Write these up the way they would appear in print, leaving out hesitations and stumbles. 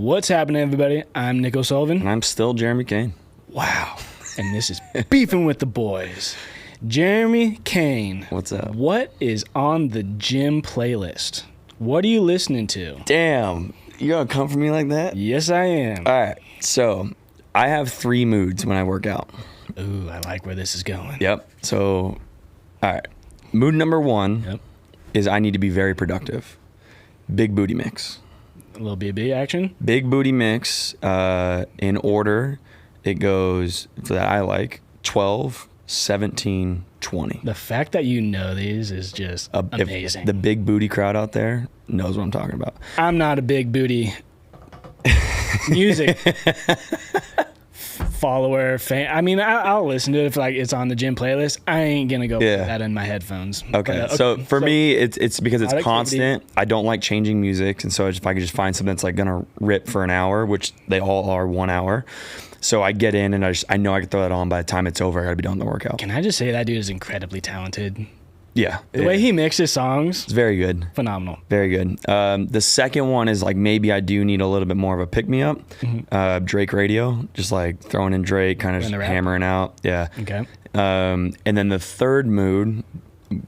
What's happening, everybody? I'm Nick O'Sullivan. And I'm still Jeremy Kane. Wow. And this is Beefin with the Boys. Jeremy Kane. What's up? What is on the gym playlist? What are you listening to? Damn. You gonna come for me like that? Yes, I am. All right. So I have 3 moods when I work out. Ooh, I like where this is going. Yep. So, all right. Mood number 1 is I need to be very productive. Big booty mix. A little BB action. Big booty mix. In order, it goes, that I like, 12, 17, 20. The fact that you know these is just amazing. The big booty crowd out there knows what I'm talking about. I'm not a big booty music follower, fan. I mean, I'll listen to it if like it's on the gym playlist. I ain't gonna go put that in my headphones. Okay. So for me, it's because it's constant. I don't like changing music, and so if I could just find something that's like gonna rip for an hour, which they all are 1 hour. So I get in and I know I can throw that on. By the time it's over, I gotta be done with the workout. Can I just say that dude is incredibly talented? Yeah. The way he mixes songs, it's very good. Phenomenal. Very good. The second one is like maybe I do need a little bit more of a pick me up. Mm-hmm. Drake radio, just like throwing in Drake, kind of just hammering out. Yeah. Okay. And then the third mood,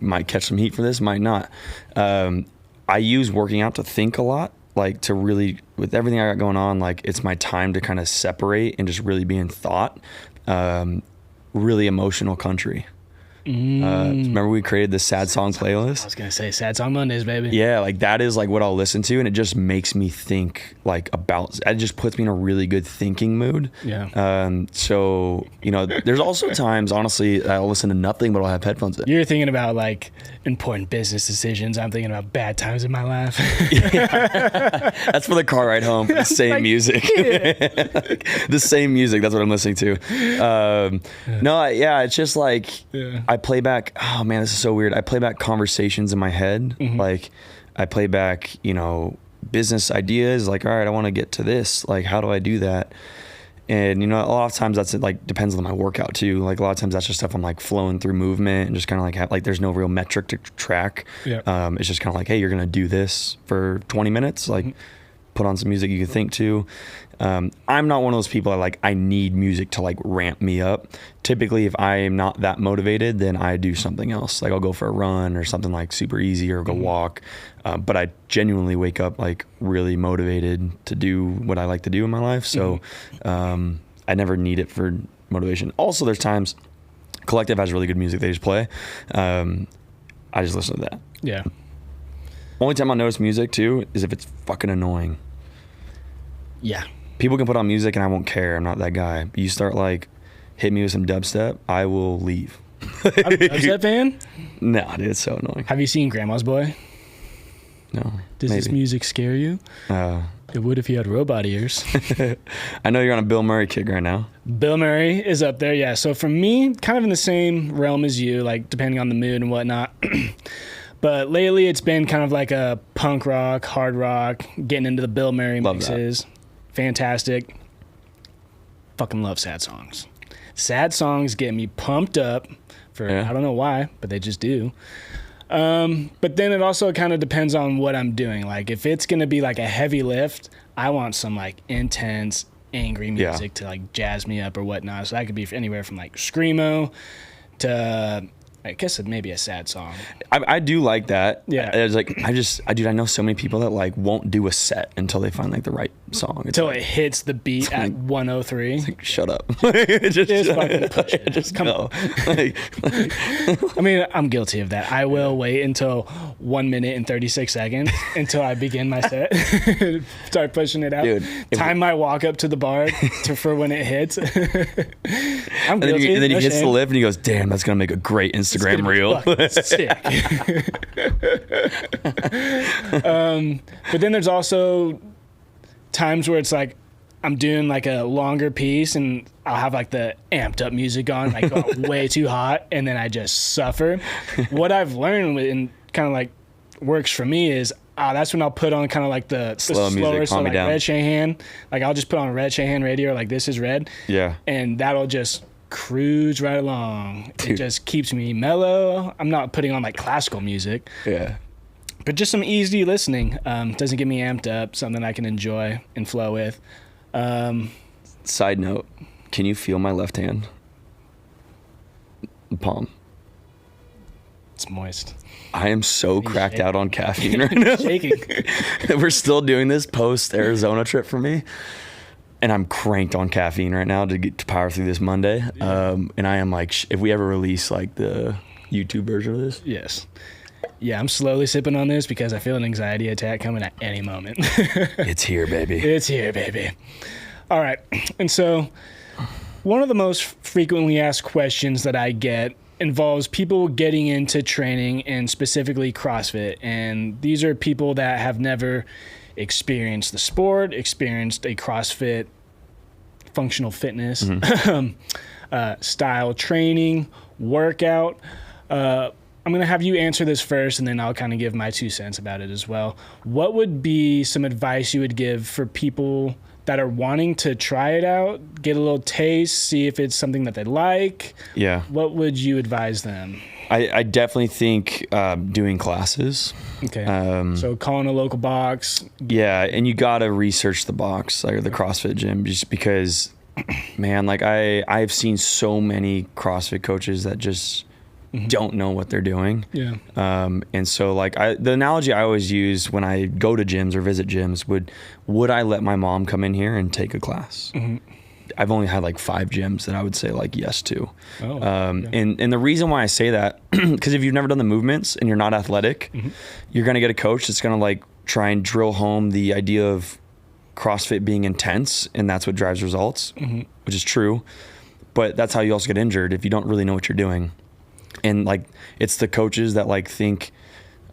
might catch some heat for this, might not. I use working out to think a lot. Like to really, with everything I got going on, like it's my time to kind of separate and just really be in thought. Really emotional country. Remember we created this sad song playlist? I was gonna say sad song Mondays, baby. Yeah, like that is like what I'll listen to, and it just makes me think like about. It just puts me in a really good thinking mood. Yeah. So there's also times, honestly, I'll listen to nothing, but I'll have headphones in. You're thinking about like important business decisions. I'm thinking about bad times in my life. That's for the car ride home. The same music. The same music. That's what I'm listening to. It's just like. Yeah. I play back, oh man, this is so weird. I play back conversations in my head. Mm-hmm. Like I play back, business ideas. Like, all right, I want to get to this. Like, how do I do that? And, a lot of times that's like depends on my workout too. Like a lot of times that's just stuff I'm like flowing through movement and just kind of like there's no real metric to track. Yeah. It's just kind of like, hey, you're going to do this for 20 minutes. Like put on some music you can think to. I'm not one of those people I need music to like ramp me up. Typically, if I am not that motivated, then I do something else. Like I'll go for a run or something like super easy or go walk. But I genuinely wake up like really motivated to do what I like to do in my life. So I never need it for motivation. Also, there's times Collective has really good music they just play. I just listen to that. Yeah. Only time I'll notice music too is if it's fucking annoying. Yeah. People can put on music and I won't care. I'm not that guy. But you start like hit me with some dubstep, I will leave. I'm a dubstep fan? No, dude, it's so annoying. Have you seen Grandma's Boy? No. Does this music scare you? It would if you had robot ears. I know you're on a Bill Murray kick right now. Bill Murray is up there, yeah. So for me, kind of in the same realm as you, like depending on the mood and whatnot. But lately it's been kind of like a punk rock, hard rock, getting into the Bill Murray mixes. Fantastic. Fucking love sad songs. Sad songs get me pumped up for, I don't know why, but they just do. But then it also kind of depends on what I'm doing. Like if it's going to be like a heavy lift, I want some like intense, angry music to like jazz me up or whatnot. So that could be anywhere from like screamo to... I guess it may be a sad song. I do like that. Yeah. It's like, I know so many people that like won't do a set until they find like the right song. Until it hits the beat at 103. It's like, shut up. just fucking push it. Just come on. I mean, I'm guilty of that. I will wait until 1 minute and 36 seconds until I begin my set. Start pushing it out. Dude, time my walk up to the bar for when it hits. I'm guilty. And then he hits the lift and he goes, damn, that's going to make a great Instagram reel. Sick. But then there's also times where it's like I'm doing like a longer piece and I'll have like the amped up music on, like go way too hot, and then I just suffer. What I've learned and kind of like works for me is that's when I'll put on kind of like the slower music, so like Red Shahan. Like I'll just put on Red Shahan radio, like This Is Red. Yeah. And that'll just cruise right along. Dude. It just keeps me mellow. I'm not putting on like classical music. Yeah. but just some easy listening. Doesn't get me amped up, something I can enjoy and flow with. Side note, can you feel my left hand? Palm. It's moist. I am so cracked out on caffeine right now. Shaking. We're still doing this post Arizona trip for me, and I'm cranked on caffeine right now to get to power through this Monday. Yeah. And I am like, if we ever release like the YouTube version of this. Yes. Yeah, I'm slowly sipping on this because I feel an anxiety attack coming at any moment. It's here, baby. It's here, baby. All right. And so one of the most frequently asked questions that I get involves people getting into training and specifically CrossFit. And these are people that have never experienced the sport, experienced a CrossFit functional fitness style training, workout. I'm going to have you answer this first, and then I'll kind of give my 2 cents about it as well. What would be some advice you would give for people that are wanting to try it out, get a little taste, see if it's something that they like? Yeah. What would you advise them? I definitely think doing classes. Okay. So calling a local box. Yeah, and you got to research the box or the CrossFit gym, just because, man, like I've seen so many CrossFit coaches that just don't know what they're doing. Yeah. And so like the analogy I always use when I go to gyms or visit gyms would I let my mom come in here and take a class? I've only had like 5 gyms that I would say like yes to. And the reason why I say that, because if you've never done the movements and you're not athletic, you're going to get a coach that's going to like try and drill home the idea of CrossFit being intense, and that's what drives results, which is true. But that's how you also get injured if you don't really know what you're doing. And like, it's the coaches that like think,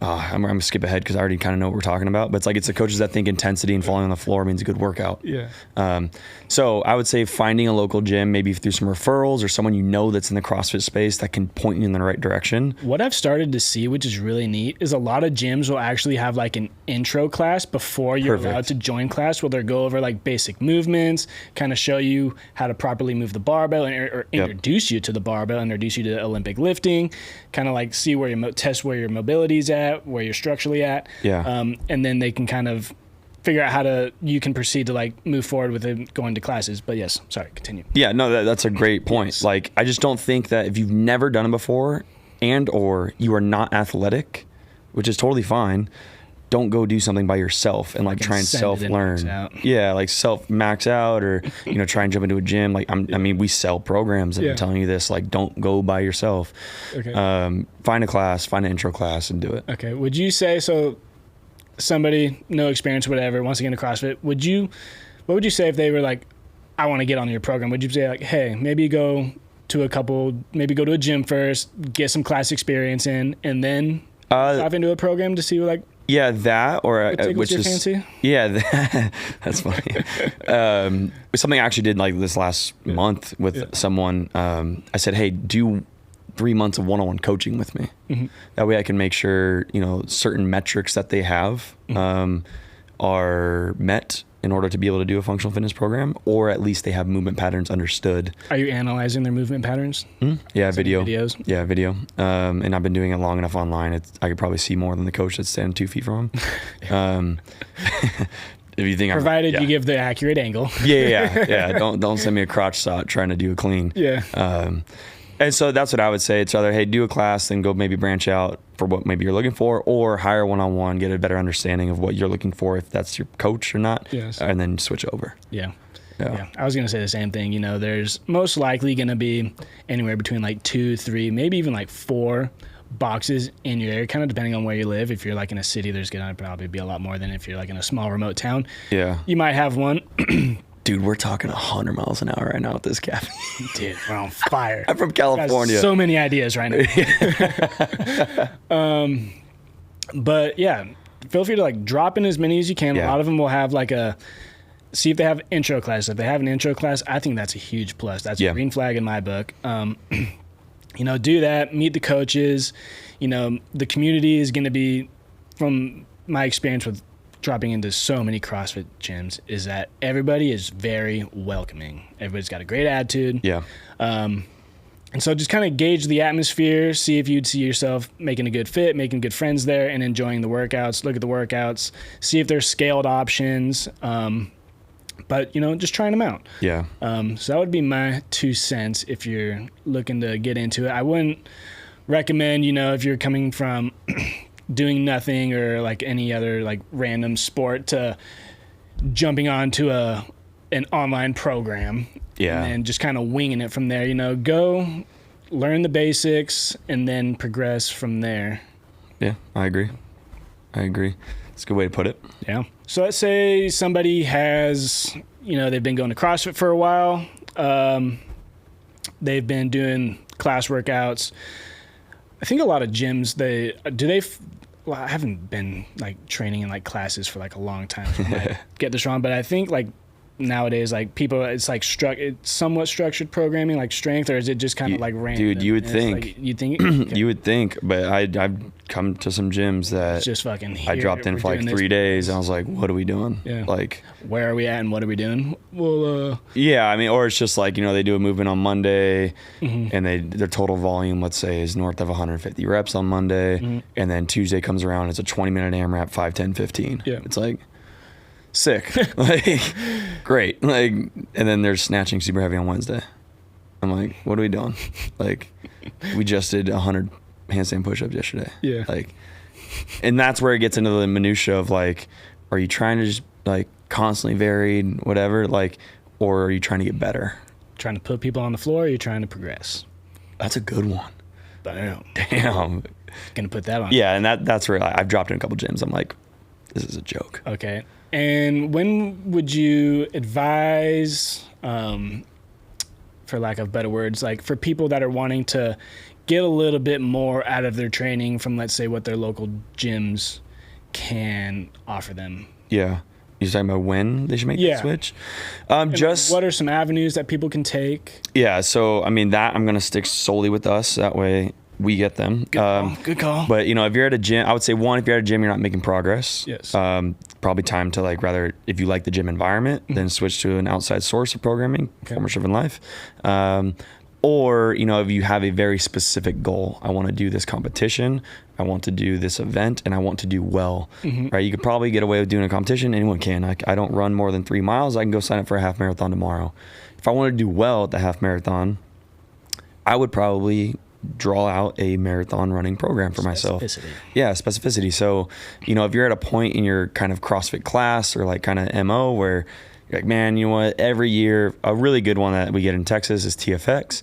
I'm gonna skip ahead because I already kind of know what we're talking about, but it's like, it's the coaches that think intensity and falling on the floor means a good workout. Yeah. So I would say finding a local gym, maybe through some referrals or someone you know that's in the CrossFit space that can point you in the right direction. What I've started to see, which is really neat, is a lot of gyms will actually have like an intro class before you're allowed to join class, where they'll go over like basic movements, kind of show you how to properly move the barbell, or introduce you to the barbell, introduce you to Olympic lifting, kind of like see where test where your mobility's at, where you're structurally at. Yeah. And then they can kind of figure out you can proceed to like move forward with it going to classes. But yes, sorry, continue. Yeah, no, that's a great point. Yes. Like, I just don't think that if you've never done it before or you are not athletic, which is totally fine, don't go do something by yourself and like try and self-learn. Yeah, like max out, or try and jump into a gym. Like I mean, we sell programs, and I'm telling you this. Like, don't go by yourself. Okay. Find a class, find an intro class, and do it. Okay. Would you say so? Somebody, no experience, whatever, wants to get into CrossFit. What would you say if they were like, I want to get on your program? Would you say like, hey, maybe go to a gym first, get some class experience in, and then dive into a program to see like. Yeah, that, or which is fancy? Yeah, that's funny. Something I actually did like this last month with someone. I said, hey, do 3 months of one-on-one coaching with me. That way I can make sure certain metrics that they have are met in order to be able to do a functional fitness program, or at least they have movement patterns understood. Are you analyzing their movement patterns? Yeah, video. Videos? Yeah, video. And I've been doing it long enough online. I could probably see more than the coach that's standing 2 feet from him. If you think provided you give the accurate angle. Yeah. Don't send me a crotch shot trying to do a clean. Yeah. And so that's what I would say. It's either, hey, do a class, then go maybe branch out for what maybe you're looking for, or hire one-on-one, get a better understanding of what you're looking for, if that's your coach or not, and then switch over. Yeah. I was going to say the same thing. There's most likely going to be anywhere between like 2, 3, maybe even like 4 boxes in your area, kind of depending on where you live. If you're like in a city, there's going to probably be a lot more than if you're like in a small remote town. Yeah. You might have one. Dude, we're talking 100 miles an hour right now at this cafe. Dude, we're on fire. I'm from California. So many ideas right now. But yeah, feel free to like drop in as many as you can. A lot of them will have like see if they have intro class. If they have an intro class, I think that's a huge plus. That's a green flag in my book. Do that, meet the coaches. The community is going to be, from my experience with dropping into so many CrossFit gyms, is that everybody is very welcoming. Everybody's got a great attitude. Yeah. And so just kind of gauge the atmosphere, see if you'd see yourself making a good fit, making good friends there, and enjoying the workouts. Look at the workouts, see if there's scaled options, but, just trying them out. Yeah. So that would be my 2 cents if you're looking to get into it. I wouldn't recommend, if you're coming from doing nothing or like any other like random sport to jumping onto an online program. Yeah. And just kind of winging it from there. Go learn the basics and then progress from there. Yeah, I agree. It's a good way to put it. Yeah. So let's say somebody has, they've been going to CrossFit for a while. They've been doing class workouts. I think a lot of gyms, I haven't been like training in like classes for like a long time. So I might get this wrong, but I think like nowadays, like people, it's like it's somewhat structured programming, like strength, or is it just kind of like random? Dude, you would think. Like, you think? Okay. You would think, but I've come to some gyms that it's just fucking. I dropped in for like 3 days, and I was like, "What are we doing? Yeah. Like, where are we at, and what are we doing?" Well, yeah, I mean, or it's just like they do a movement on Monday, and their total volume, let's say, is north of 150 reps on Monday, and then Tuesday comes around, it's a 20-minute AMRAP, 5, 10, 15. Yeah, it's like. Sick. Like, great. Like, and then they're snatching super heavy on Wednesday. I'm like, what are we doing? Like, we just did 100 handstand push-ups yesterday. Yeah. Like, and that's where it gets into the minutia of like, are you trying to just like constantly varied, whatever, like, or are you trying to get better? Trying to put people on the floor, or are you trying to progress? That's a good one. Damn. Gonna put that on. Yeah, and that's where I've dropped in a couple gyms. I'm like, this is a joke. Okay. And when would you advise, for lack of better words, like for people that are wanting to get a little bit more out of their training from, let's say, what their local gyms can offer them? Yeah. You're talking about when they should make that switch? Just what are some avenues that people can take? Yeah. So, I mean, that I'm going to stick solely with us. That way we get them. Good call. But, if you're at a gym, I would say, one, if you're at a gym, you're not making progress. Yes. Probably time to rather, if you like the gym environment, then switch to an outside source of programming, former Driven Life. Or, if you have a very specific goal, I want to do this competition, I want to do this event, and I want to do well, right? You could probably get away with doing a competition. Anyone can. I don't run more than 3 miles. I can go sign up for a half marathon tomorrow. If I wanted to do well at the half marathon, I would probably draw out a marathon running program for myself. Yeah, specificity. So, if you're at a point in your kind of CrossFit class or like kind of MO where you're like, man, you know what? Every year, a really good one that we get in Texas is TFX.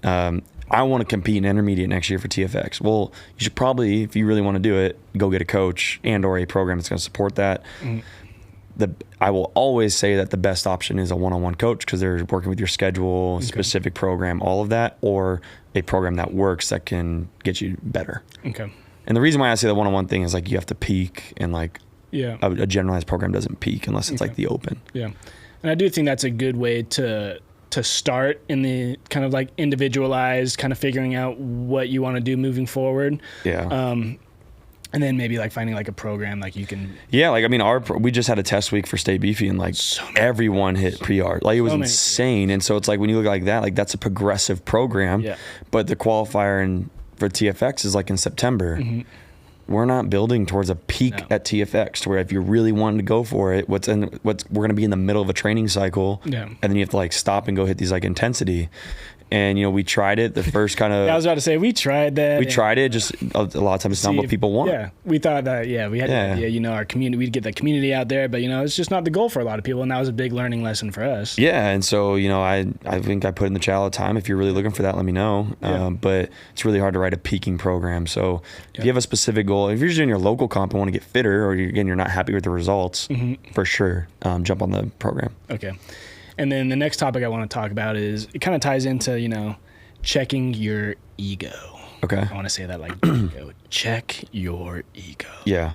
I want to compete in intermediate next year for TFX. Well, you should probably, if you really want to do it, go get a coach and or a program that's going to support that. I will always say that the best option is a one-on-one coach because they're working with your schedule, specific program, all of that, or a program that works that can get you better. Okay. And the reason why I say the one-on-one thing is like you have to peak, and like a generalized program doesn't peak unless it's like the open. Yeah. And I do think that's a good way to start in the kind of like individualized, kind of figuring out what you want to do moving forward. Yeah. And then maybe like finding like a program like you can. Yeah, like I mean, we just had a test week for Stay Beefy, and like everyone hit pre-R. Like it was insane. And so it's like when you look like that, like that's a progressive program. Yeah. But the qualifier for TFX is like in September. We're not building towards a peak at TFX to where if you're really wanting to go for it, we're going to be in the middle of a training cycle, and then you have to like stop and go hit these like intensity. And, we tried it the first kind of... I was about to say, we tried that. We tried it, just a lot of times it's not what people want. Yeah, we thought that, we had our community, we'd get the community out there, but, it's just not the goal for a lot of people, and that was a big learning lesson for us. Yeah, and so, I think I put in the chat all the time. If you're really looking for that, let me know. But it's really hard to write a peaking program. So if you have a specific goal, if you're just doing your local comp and want to get fitter, or you're not happy with the results, for sure, jump on the program. Okay. And then the next topic I want to talk about is, it kind of ties into, checking your ego. Okay. I want to say that like, check your ego. Yeah.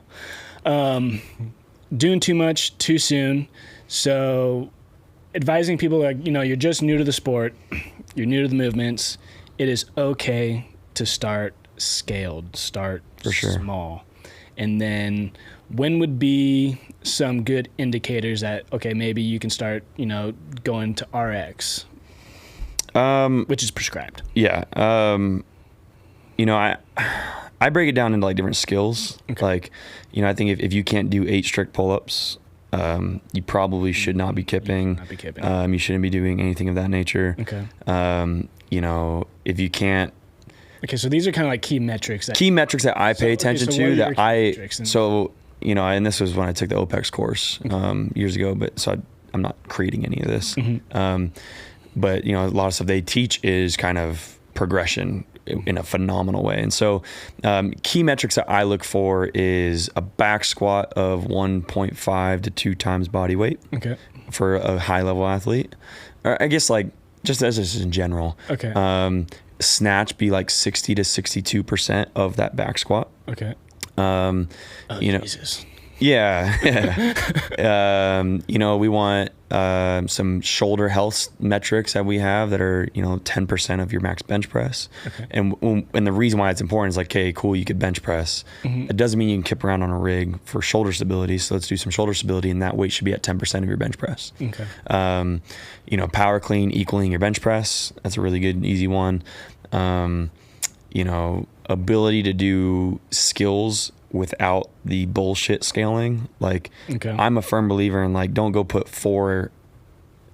Doing too much too soon. So advising people like, you're just new to the sport, you're new to the movements. It is okay to start scaled, start small. And then when would be some good indicators that, okay, maybe you can start, going to RX? which is prescribed? Yeah. You know, I break it down into like different skills. Okay. Like, you know, I think if you can't do 8 strict pull-ups, you probably should not be kipping. You shouldn't be doing anything of that nature. Okay. You know, if you can't. Okay, so these are kind of like key metrics that I pay attention to that so you know, and this was when I took the OPEX course years ago, but so I'm not creating any of this. Mm-hmm. But you know, a lot of stuff they teach is kind of progression in a phenomenal way. And so key metrics that I look for is a back squat of 1.5 to 2 times body weight. Okay. For a high level athlete. Or I guess like just as in general. Okay. Snatch be like 60 to 62% of that back squat. Okay. You know, Jesus. Yeah. You know, we want some shoulder health metrics that we have that are, you know, 10% of your max bench press. Okay. And the reason why it's important is like, okay, cool, you could bench press. Mm-hmm. It doesn't mean you can kip around on a rig for shoulder stability. So let's do some shoulder stability, and that weight should be at 10% of your bench press. Okay. You know, power clean equaling your bench press. That's a really good and easy one. You know, ability to do skills without the bullshit scaling. Like, okay. I'm a firm believer in like, don't go put 4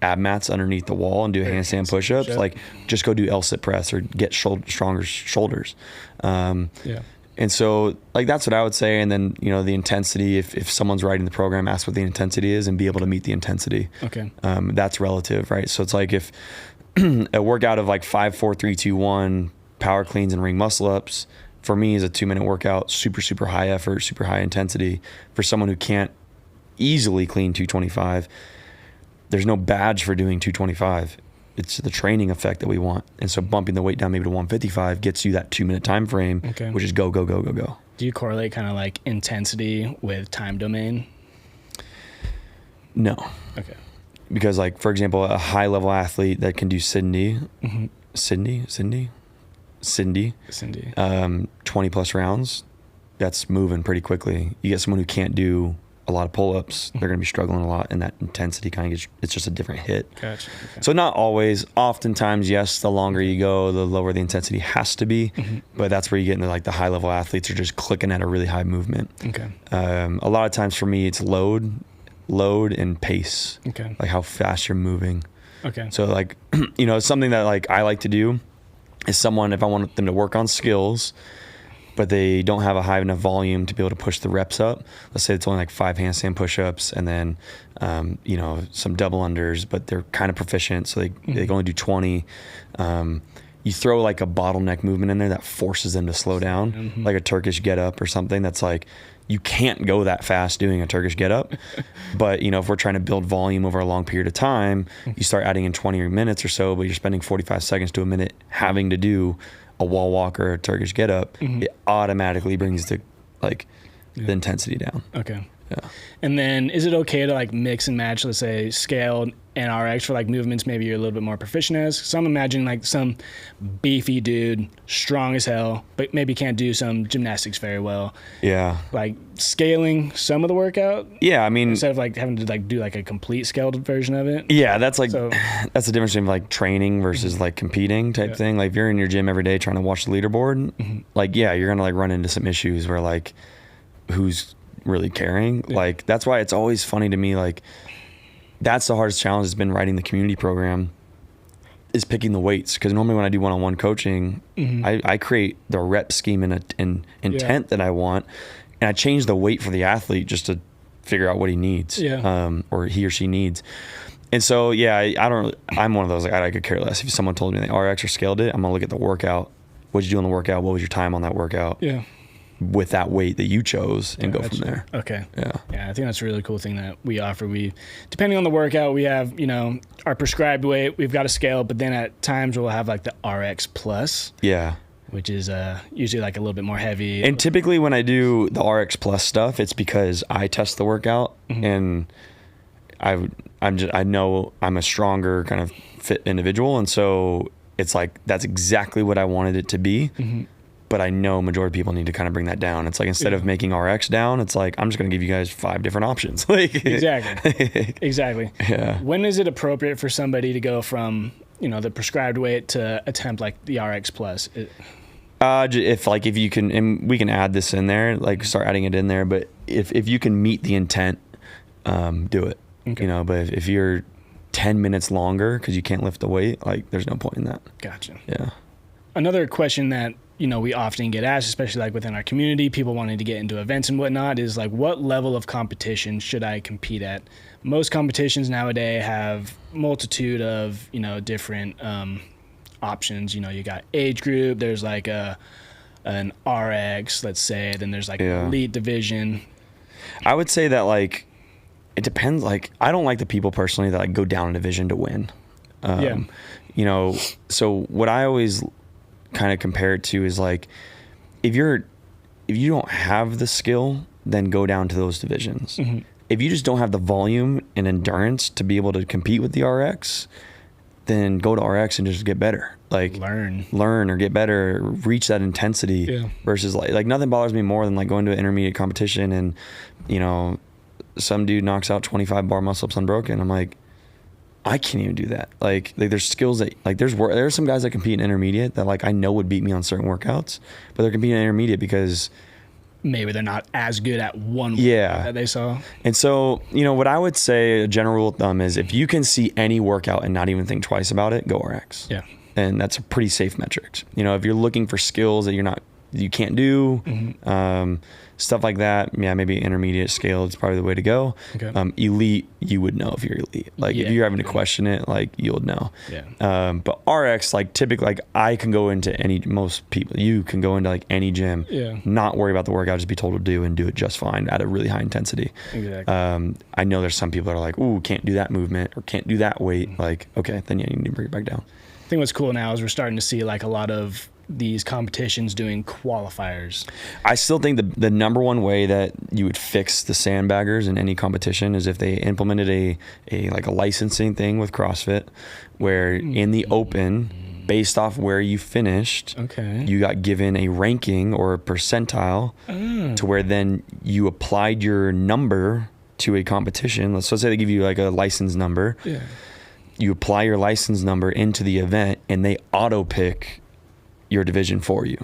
ab mats underneath the wall and do handstand push-ups. Like, just go do L-sit press or get stronger shoulders. Yeah. And so like, that's what I would say. And then, you know, the intensity, if someone's writing the program, ask what the intensity is and be able to meet the intensity. Okay. That's relative, right? So it's like if a workout of like 5, 4, 3, 2, 1 power cleans and ring muscle ups, for me is a 2-minute workout, super high effort, super high intensity. For someone who can't easily clean 225, there's no badge for doing 225. It's the training effect that we want. And so bumping the weight down maybe to 155 gets you that 2-minute time frame, okay. Which is go. Do you correlate kind of like intensity with time domain? No. Okay. Because like, for example, a high level athlete that can do Cindy, 20 plus rounds, that's moving pretty quickly. You get someone who can't do a lot of pull-ups, they're going to be struggling a lot, and that intensity kind of gets, it's just a different hit. Gotcha. Okay. So not always, oftentimes, yes, the longer you go, the lower the intensity has to be, but that's where you get into like the high level athletes are just clicking at a really high movement. Okay. A lot of times for me, it's load and pace. Okay. Like how fast you're moving. Okay. So like, you know, something that like I like to do is someone, if I want them to work on skills, but they don't have a high enough volume to be able to push the reps up. Let's say it's only like 5 handstand push-ups and then, you know, some double unders, but they're kind of proficient. So they can only do 20. You throw like a bottleneck movement in there that forces them to slow down, like a Turkish get up or something that's like, you can't go that fast doing a Turkish get up. But, you know, if we're trying to build volume over a long period of time, you start adding in 20 minutes or so, but you're spending 45 seconds to a minute having to do a wall walk or a Turkish get up, it automatically brings the intensity down. Okay. Yeah. And then is it okay to like mix and match, let's say, scaled and RX for like movements maybe you're a little bit more proficient as? So I'm imagining like some beefy dude, strong as hell, but maybe can't do some gymnastics very well. Yeah. Like scaling some of the workout? Yeah, I mean, instead of like having to like do like a complete scaled version of it? Yeah, that's like, that's the difference between like training versus like competing type thing. Like if you're in your gym every day trying to watch the leaderboard, like, yeah, you're gonna like run into some issues where like, who's really caring? Like, that's why it's always funny to me, like, that's the hardest challenge has been writing the community program, is picking the weights. Because normally when I do one-on-one coaching, I create the rep scheme and intent that I want, and I change the weight for the athlete just to figure out what he needs, or he or she needs. And so, yeah, I'm one of those, like, I could care less. If someone told me they RX or scaled it, I'm gonna look at the workout. What'd you do on the workout? What was your time on that workout? Yeah. With that weight that you chose, and go from there. Okay. Yeah, I think that's a really cool thing that we offer. We, depending on the workout, we have, you know, our prescribed weight, we've got a scale, but then at times we'll have like the RX plus. Yeah. Which is usually like a little bit more heavy. And typically when I do the RX plus stuff, it's because I test the workout and I know I'm a stronger kind of fit individual, and so it's like that's exactly what I wanted it to be. but I know majority of people need to kind of bring that down. It's like, instead of making RX down, it's like, I'm just going to give you guys 5 different options. Like, exactly. Yeah. When is it appropriate for somebody to go from, the prescribed weight to attempt like the RX plus? If you can, and we can add this in there, like start adding it in there, but if you can meet the intent, do it. Okay. But if you're 10 minutes longer because you can't lift the weight, like, there's no point in that. Gotcha. Yeah. Another question that, we often get asked, especially like within our community, people wanting to get into events and whatnot, is like, what level of competition should I compete at? Most competitions nowadays have multitude of, different options. You got age group, there's like an RX, let's say, then there's like an elite division. I would say that, like, it depends. Like, I don't like the people personally that like go down a division to win. So what I always kind of compare it to is like, if you don't have the skill, then go down to those divisions. Mm-hmm. If you just don't have the volume and endurance to be able to compete with the RX, then go to RX and just get better. Like, learn or get better, or reach that intensity. Versus like nothing bothers me more than like going to an intermediate competition and some dude knocks out 25 bar muscle ups unbroken. I'm like, I can't even do that. Like there's skills that, like, there's some guys that compete in intermediate that, like, I know would beat me on certain workouts, but they're competing in intermediate because maybe they're not as good at one workout that they saw. And so, what I would say, a general rule of thumb is, if you can see any workout and not even think twice about it, go RX. Yeah. And that's a pretty safe metric. If you're looking for skills that you can't do, stuff like that, maybe intermediate scale is probably the way to go. Okay. Elite, you would know if you're elite. Like, if you're having to question it, like, you'll know. Yeah. But RX, like, typically, like, I can go into you can go into like any gym, not worry about the workout, just be told to do and do it just fine at a really high intensity. Exactly. I know there's some people that are like, ooh, can't do that movement or can't do that weight. Like, okay, then you need to bring it back down. I think what's cool now is we're starting to see like a lot of these competitions doing qualifiers. I still think the number one way that you would fix the sandbaggers in any competition is if they implemented a licensing thing with CrossFit, where in the open, based off where you finished, you got given a ranking or a percentile to where then you applied your number to a competition. Let's say they give you like a license number. Yeah. You apply your license number into the event and they auto pick your division for you.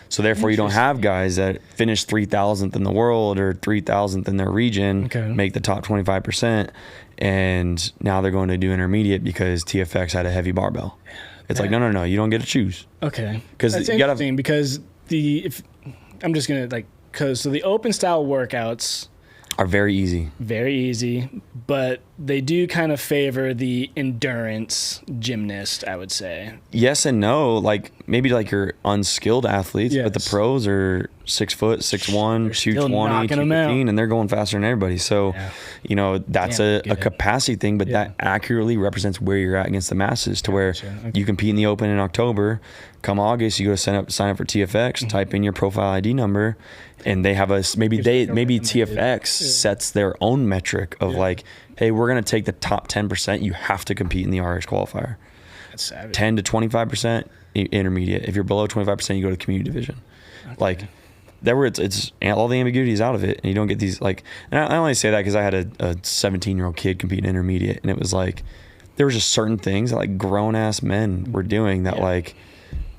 So therefore you don't have guys that finish 3,000th in the world or 3,000th in their region, make the top 25%, and now they're going to do intermediate because TFX had a heavy barbell. It's like, no, you don't get to choose. Okay. Because that's interesting, because the open style workouts are very easy. Very easy, but they do kind of favor the endurance gymnast, I would say. Yes and no. Like, maybe like your unskilled athletes, but the pros are 6 foot, 6'1", 220, 215, and they're going faster than everybody. So, that's a capacity thing, but that accurately represents where you're at against the masses, to where you compete in the open in October. Come August, you go to sign up for TFX, type in your profile ID number, and they have maybe TFX sets their own metric of like, hey, we're going to take the top 10%. You have to compete in the RX qualifier. That's savage. 10 to 25% intermediate. If you're below 25%, you go to the community division. Okay. Like, that where it's all the ambiguity is out of it, and you don't get these like. And I only say that because I had a 17-year-old kid compete in intermediate, and it was like, there were just certain things that like grown ass men were doing that like,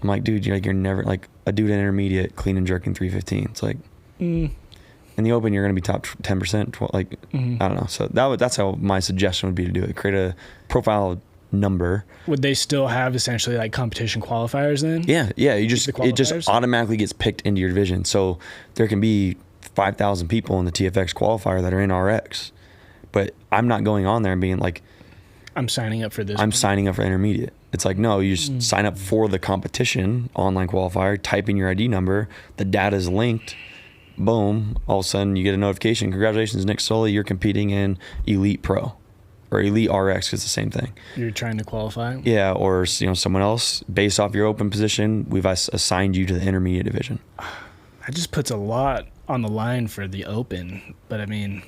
I'm like, dude, you're never like a dude in intermediate clean and jerking 315. It's like, in the open, you're going to be top 10%. I don't know. So that's how my suggestion would be to do it. Create a profile number. Would they still have essentially like competition qualifiers then? Yeah. It just automatically gets picked into your division. So there can be 5,000 people in the TFX qualifier that are in RX, but I'm not going on there and being like, I'm signing up for this. I'm signing up for intermediate. It's like, no, you just sign up for the competition online qualifier, type in your ID number, the data's linked, boom, all of a sudden you get a notification. Congratulations, Nick Sully, you're competing in Elite Pro or Elite RX, is the same thing. You're trying to qualify? Yeah, or someone else, based off your open position, we've assigned you to the intermediate division. That just puts a lot on the line for the open, but I mean...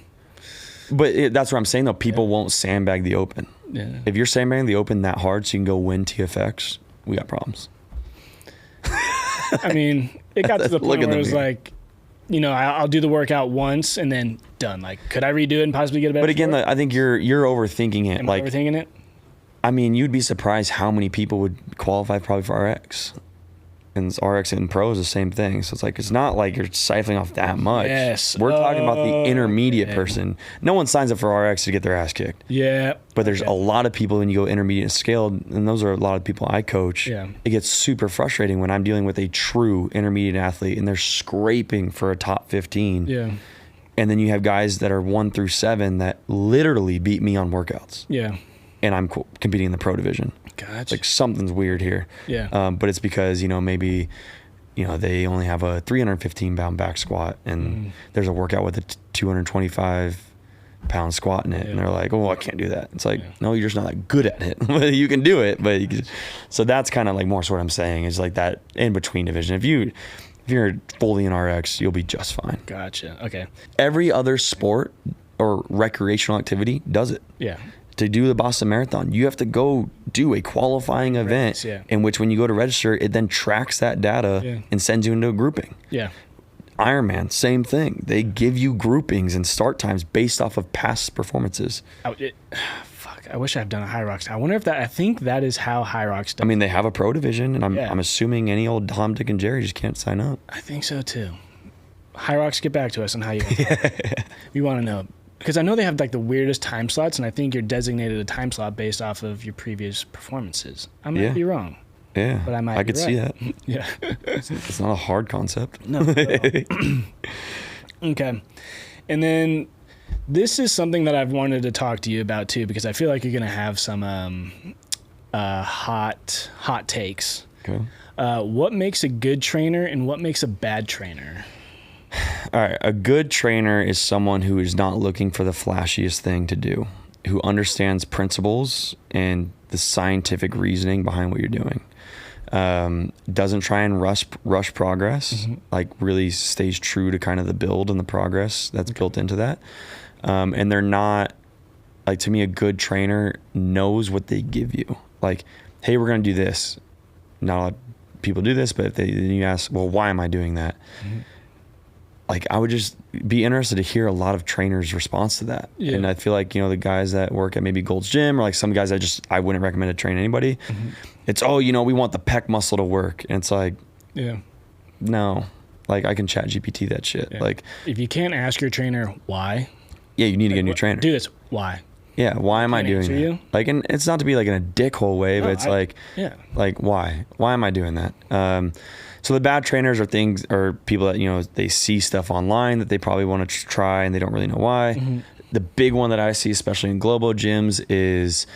But that's what I'm saying, though. People won't sandbag the open. Yeah. If you're sandbagging the open that hard so you can go win TFX, we got problems. I mean, it got to the point where it was mirror. like, you know, I'll do the workout once and then done. Like, could I redo it and possibly get a better But again, score? I think you're overthinking it. Am Like, I overthinking it? I mean, you'd be surprised how many people would qualify probably for RX. And RX and Pro is the same thing. So it's like, it's not like you're siphoning off that much. Yes. We're talking about the intermediate okay. person. No one signs up for RX to get their ass kicked. Yeah. But there's a lot of people when you go intermediate and scaled, and those are a lot of people I coach. Yeah. It gets super frustrating when I'm dealing with a true intermediate athlete and they're scraping for a top 15. Yeah. And then you have guys that are 1 through 7 that literally beat me on workouts. Yeah. And I'm competing in the pro division. Gotcha. Like something's weird here. Yeah. But it's because, you know, maybe, you know, they only have a 315 pound back squat and there's a workout with a 225 pound squat in it. And they're like, oh, I can't do that. It's like, no, you're just not that good at it. You can do it, but so that's kind of like more so what I'm saying is like that in between division. If you're fully in RX, you'll be just fine. Gotcha. Okay. Every other sport or recreational activity does it. Yeah. To do the Boston Marathon, you have to go do a qualifying event in which when you go to register, it then tracks that data and sends you into a grouping. Yeah. Ironman, same thing. They give you groupings and start times based off of past performances. Fuck, I wish I'd done a High Rocks. I wonder if I think that is how High Rocks does. I mean, they have a pro division, and I'm assuming any old Tom, Dick, and Jerry just can't sign up. I think so too. High Rocks, get back to us on how you we want to know. Because I know they have like the weirdest time slots, and I think you're designated a time slot based off of your previous performances. I might be wrong. Yeah, but I could see that. Yeah, it's not a hard concept. No. Okay, and then this is something that I've wanted to talk to you about too, because I feel like you're gonna have some hot takes. Okay. What makes a good trainer and what makes a bad trainer? All right, a good trainer is someone who is not looking for the flashiest thing to do, who understands principles and the scientific reasoning behind what you're doing. Doesn't try and rush progress, like really stays true to kind of the build and the progress that's built into that. And they're not, like, to me, a good trainer knows what they give you. Like, hey, we're going to do this. Not a lot of people do this, but if then you ask, well, why am I doing that? Like, I would just be interested to hear a lot of trainers' response to that. Yeah. And I feel like, you know, the guys that work at maybe Gold's Gym or like some guys I wouldn't recommend to train anybody. It's, oh, you know, we want the pec muscle to work. And it's like, no, like I can chat GPT that shit. Yeah. Like, if you can't ask your trainer why. Yeah, you need to get a new trainer. Do this. Why? Yeah, why am I doing that? You? Like, and it's not to be like in a dickhole way, but it's like why? Why am I doing that? So the bad trainers are people that, you know, they see stuff online that they probably want to try and they don't really know why. The big one that I see, especially in global gyms, is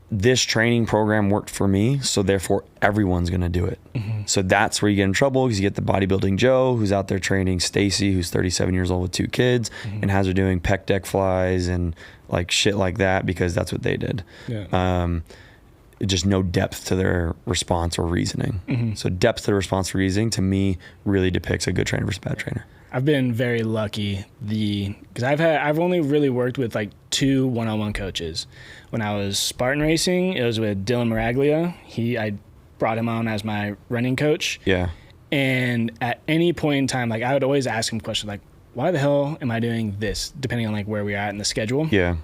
this training program worked for me, so therefore everyone's going to do it. So that's where you get in trouble, because you get the bodybuilding Joe who's out there training Stacy, who's 37 years old with 2 kids and has her doing pec deck flies and like shit like that because that's what they did. Just no depth to their response or reasoning. So depth to the response or reasoning, to me, really depicts a good trainer versus a bad trainer. I've been very lucky because I've only really worked with like 2 one-on-one coaches. When I was Spartan racing, it was with Dylan Maraglia. I brought him on as my running coach. Yeah. And at any point in time, like I would always ask him questions like, why the hell am I doing this? Depending on like where we are at in the schedule. Yeah.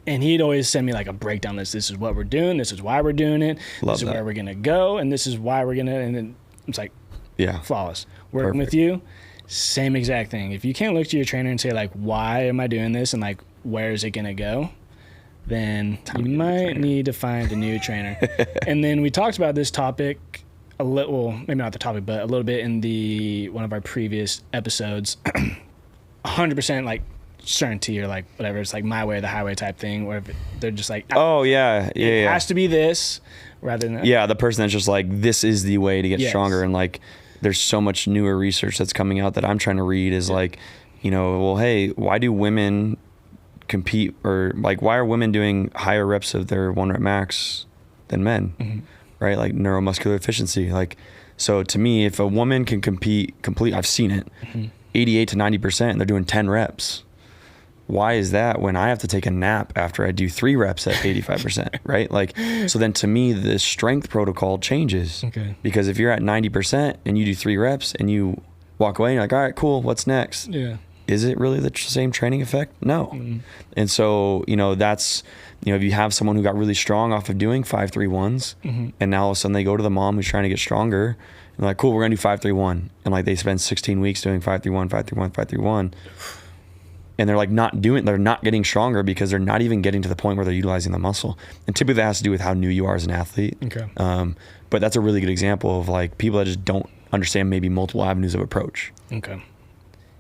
And he'd always send me like a breakdown list. This is what we're doing. This is why we're doing it. This is where we're going to go. And this is why we're going to, and then it's like, flawless. Working with you, same exact thing. If you can't look to your trainer and say like, why am I doing this? And like, where is it going to go? Then you might need to find a new trainer. And then we talked about this topic a little, maybe not the topic, but a little bit in one of our previous episodes. 100% like certainty or like whatever, it's like my way or the highway type thing, where they're just like, it has to be this rather than that. The person that's just like, this is the way to get stronger. And like there's so much newer research that's coming out that I'm trying to read is like, you know, well, hey, why do women compete, or like why are women doing higher reps of their 1 rep max than men? Right? Like neuromuscular efficiency. Like, so to me, if a woman can compete I've seen it 88 to 90% and they're doing 10 reps, why is that when I have to take a nap after I do 3 reps at 85%, right? Like, so then to me, the strength protocol changes. Okay. Because if you're at 90% and you do 3 reps and you walk away and you're like, all right, cool, what's next? Yeah. Is it really the same training effect? No. Mm-hmm. And so, that's, if you have someone who got really strong off of doing 5-3-1s, and now all of a sudden they go to the mom who's trying to get stronger, and like, cool, we're gonna do 5-3-1, and like they spend 16 weeks doing 5-3-1, 5-3-1, 5-3-1, and they're like they're not getting stronger because they're not even getting to the point where they're utilizing the muscle. And typically that has to do with how new you are as an athlete. Okay. But that's a really good example of like people that just don't understand maybe multiple avenues of approach. Okay.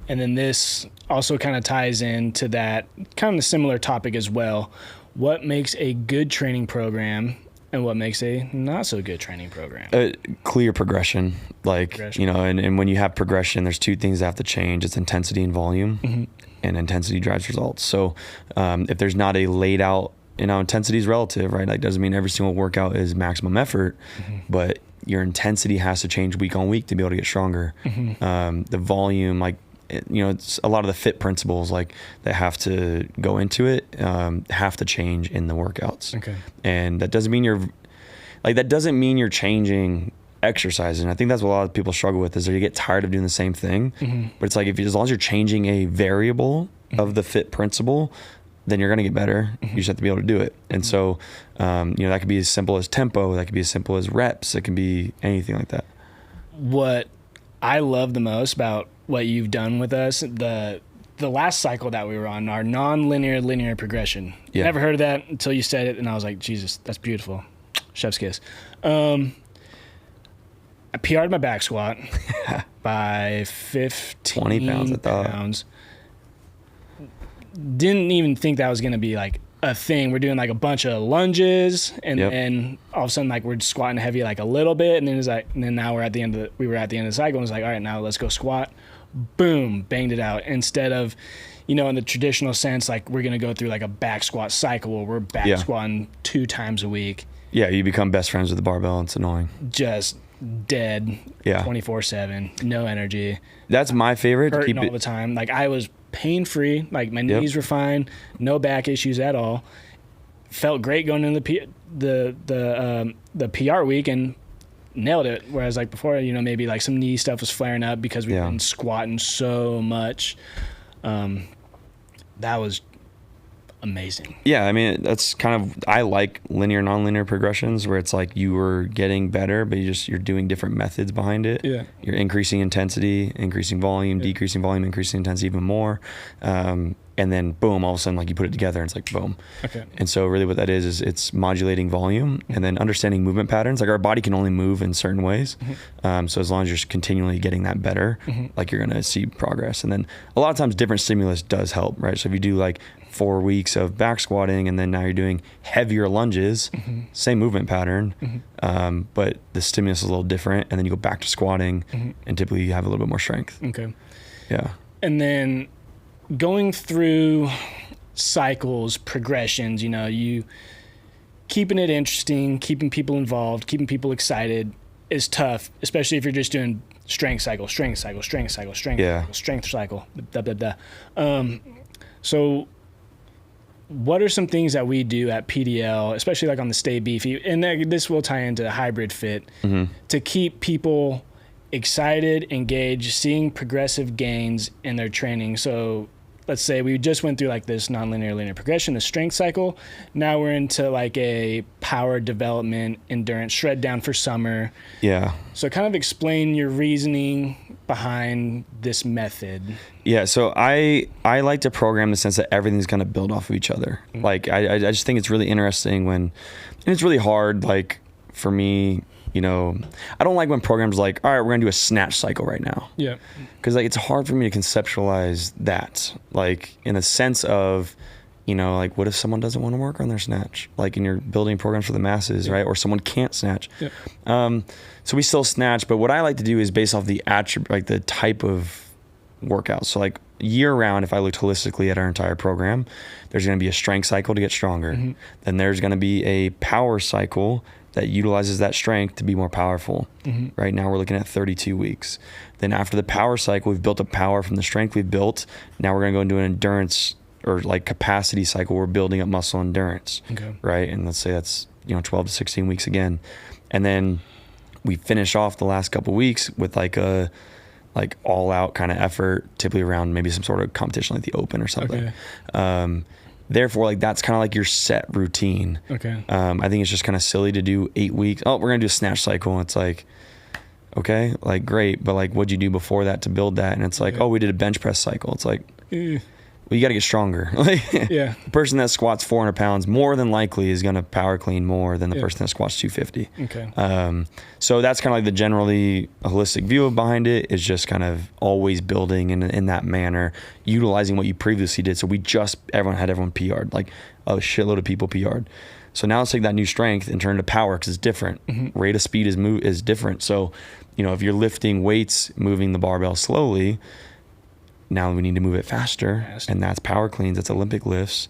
And then this also kind of ties into that kind of similar topic as well. What makes a good training program and what makes a not so good training program? Clear progression. And when you have progression, there's 2 things that have to change. It's intensity and volume, and intensity drives results. So if there's not a laid out, intensity is relative, right? Like doesn't mean every single workout is maximum effort, but your intensity has to change week on week to be able to get stronger. The volume, it's a lot of the fit principles like that have to go into it, have to change in the workouts. Okay. And that doesn't mean you're changing exercise. And I think that's what a lot of people struggle with is that you get tired of doing the same thing. But it's like, as long as you're changing a variable of the fit principle, then you're going to get better. You just have to be able to do it. And so, that could be as simple as tempo. That could be as simple as reps. It can be anything like that. What I love the most about what you've done with us, the last cycle that we were on, our non-linear linear progression. Yeah. Never heard of that until you said it, and I was like, Jesus, that's beautiful. Chef's kiss. I PR'd my back squat by 20 pounds, I thought. pounds. Didn't even think that was going to be like a thing. We're doing like a bunch of lunges, and then all of a sudden like we're squatting heavy like a little bit, and then it's like, and then now we're at the end of the cycle, and it's like, all right, now let's go squat. Boom, banged it out. Instead of, in the traditional sense, like we're gonna go through like a back squat cycle where we're back squatting 2 times a week. Yeah, you become best friends with the barbell. It's annoying. Just dead. 24/7, no energy. That's my favorite. Hurting all the time. Like I was pain free. Like my knees were fine, no back issues at all. Felt great going into the PR week and nailed it. Whereas like before, maybe like some knee stuff was flaring up because we've been squatting so much. That was amazing. Yeah, I mean, that's kind of, I like linear, non-linear progressions where it's like you were getting better, but you're doing different methods behind it. Yeah. You're increasing intensity, increasing volume, decreasing volume, increasing intensity even more. And then boom, all of a sudden, like you put it together and it's like, boom. Okay. And so really what that is it's modulating volume and then understanding movement patterns. Like our body can only move in certain ways. So as long as you're continually getting that better, like you're going to see progress. And then a lot of times different stimulus does help, right? So if you do like 4 weeks of back squatting and then now you're doing heavier lunges, same movement pattern, but the stimulus is a little different. And then you go back to squatting and typically you have a little bit more strength. Okay. Yeah. And then going through cycles, progressions, you keeping it interesting, keeping people involved, keeping people excited is tough, especially if you're just doing strength cycle, strength cycle, strength cycle, strength cycle, strength cycle, blah, blah, blah. So what are some things that we do at PDL, especially like on the Stay Beefy, and this will tie into hybrid fit, to keep people excited, engaged, seeing progressive gains in their training? So let's say we just went through like this nonlinear linear progression, the strength cycle. Now we're into like a power development, endurance, shred down for summer. Yeah. So kind of explain your reasoning behind this method. Yeah. So I like to program in the sense that everything's going to build off of each other. Like I just think it's really interesting and it's really hard, like for me, I don't like when programs like, all right, we're gonna do a snatch cycle right now. Yeah. Because like it's hard for me to conceptualize that, like in a sense of, like what if someone doesn't want to work on their snatch, like and you're building programs for the masses, right? Or someone can't snatch. Yeah. So we still snatch, but what I like to do is based off the attribute, like the type of workout. So like year round, if I looked holistically at our entire program, there's gonna be a strength cycle to get stronger. Then there's gonna be a power cycle that utilizes that strength to be more powerful. Right now we're looking at 32 weeks. Then after the power cycle, we've built up power from the strength we've built. Now we're gonna go into an endurance or like capacity cycle, we're building up muscle endurance, right? And let's say that's, 12 to 16 weeks again. And then we finish off the last couple weeks with like a all out kind of effort, typically around maybe some sort of competition like the Open or something. Therefore, like that's kind of like your set routine. I think it's just kind of silly to do 8 weeks. Oh, we're going to do a snatch cycle. And it's like, okay, like great. But like, what'd you do before that to build that? And it's like, oh, we did a bench press cycle. It's like, well, you got to get stronger. The person that squats 400 pounds more than likely is going to power clean more than the person that squats 250. So that's kind of like the generally holistic view behind it, is just kind of always building in that manner, utilizing what you previously did. So everyone had PR'd, like a shitload of people PR'd. So now let's take that new strength and turn it to power, because it's different. Rate of speed is different. So, if you're lifting weights, moving the barbell slowly, now we need to move it faster, and that's power cleans, that's Olympic lifts,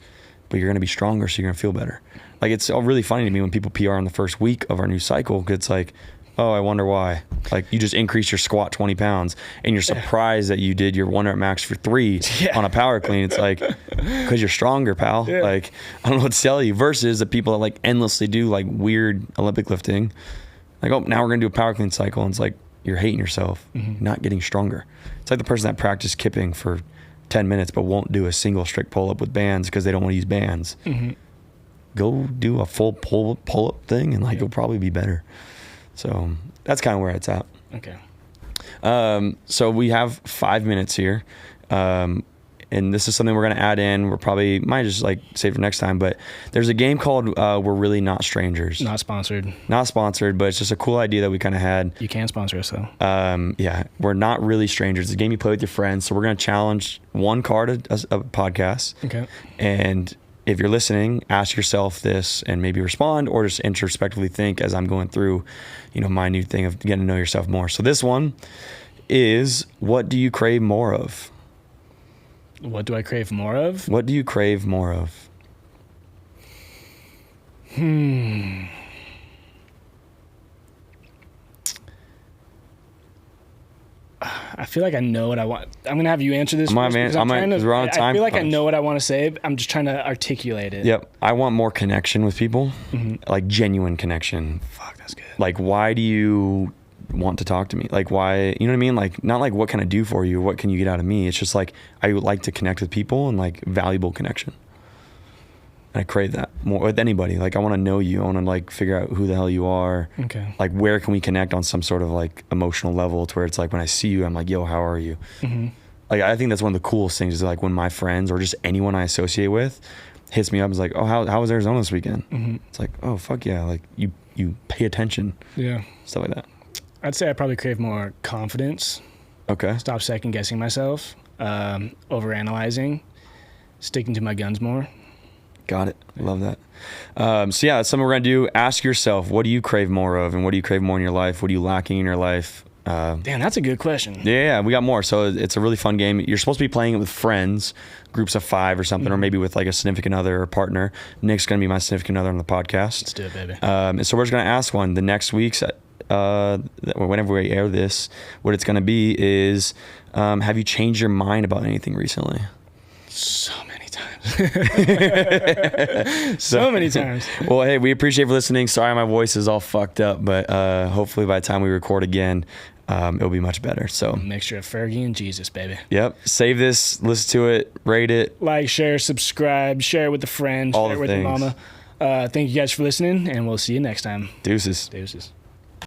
but you're going to be stronger, so you're going to feel better. Like, it's all really funny to me when people PR in the first week of our new cycle, because it's like, oh, I wonder why. Like, you just increased your squat 20 pounds, and you're surprised that you did your 1 rep max for 3 on a power clean. It's like, because you're stronger, pal. Like, I don't know what to tell you. Versus the people that like endlessly do like weird Olympic lifting, like, oh, now we're going to do a power clean cycle, and it's like, you're hating yourself, not getting stronger. It's like the person that practiced kipping for 10 minutes but won't do a single strict pull-up with bands because they don't want to use bands. Go do a full pull-up thing, and like you'll probably be better. So that's kind of where it's at. So we have 5 minutes here. And this is something we're going to add in. We're probably might just like save for next time, but there's a game called We're Really Not Strangers. Not sponsored, but it's just a cool idea that we kind of had. You can sponsor us though. We're not really strangers. It's a game you play with your friends. So we're going to challenge one card a podcast. And if you're listening, ask yourself this and maybe respond, or just introspectively think as I'm going through, my new thing of getting to know yourself more. So this one is, what do you crave more of? What do I crave more of? What do you crave more of? I feel like I know what I want. I'm going to have you answer this. I feel like I know what I want to say. I'm just trying to articulate it. Yep. I want more connection with people, like genuine connection. Fuck, that's good. Like, why do you want to talk to me? Like, why, you know what I mean? Like, not like what can I do for you? What can you get out of me? It's just like, I would like to connect with people, and like valuable connection. And I crave that more with anybody. Like, I want to know you. I want to like figure out who the hell you are. Like, where can we connect on some sort of like emotional level, to where it's like, when I see you, I'm like, yo, how are you? Like, I think that's one of the coolest things, is like when my friends or just anyone I associate with hits me up, is like, oh, how was Arizona this weekend? It's like, oh, fuck yeah. Like, you pay attention. Stuff like that. I'd say I probably crave more confidence. Stop second guessing myself, overanalyzing, sticking to my guns more. Got it. Love that. So yeah, that's something we're going to do. Ask yourself, what do you crave more of, and what do you crave more in your life? What are you lacking in your life? Damn, that's a good question. Yeah, we got more. So it's a really fun game. You're supposed to be playing it with friends, groups of 5 or something, or maybe with like a significant other or partner. Nick's going to be my significant other on the podcast. Let's do it, baby. And so we're just going to ask one. The next week's whenever we air this, what it's going to be is, have you changed your mind about anything recently? So many times. So many times. Well, hey, we appreciate you for listening. Sorry my voice is all fucked up, but hopefully by the time we record again, it'll be much better. So, mixture of Fergie and Jesus, baby. Yep. Save this, listen to it, rate it. Like, share, subscribe, share it with a friend, share it with your mama. Thank you guys for listening, and we'll see you next time. Deuces.